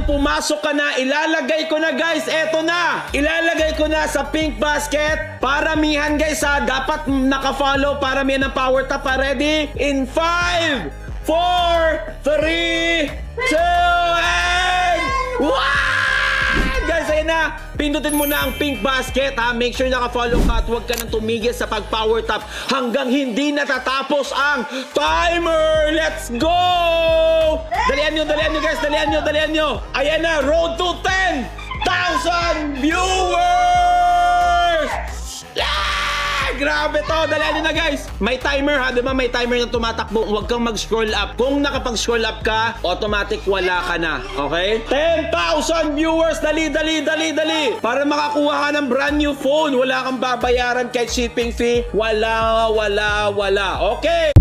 pumasok ka na, ilalagay ko na guys, eto na. Ilalagay ko na sa pink basket. Paramihan guys ha, dapat naka-follow, paramihan ng power tap ha. Ready? In 5, 4, 3, 2, and 1! Guys, ayun na. Pindutin mo na ang pink basket ha. Make sure naka-follow ka at huwag ka nang tumigil sa pag-power tap hanggang hindi natatapos ang timer. Let's go! Dalian nyo guys, dalian nyo. Ayan na, road to 10,000 viewers! Grabe to! Dalian nyo na guys! May timer ha, di ba? May timer na tumatakbo. Huwag kang mag-scroll up. Kung nakapag-scroll up ka, automatic wala ka na. Okay? 10,000 viewers! Dali! Para makakuha ka ng brand new phone. Wala kang babayaran kahit shipping fee. Wala. Okay?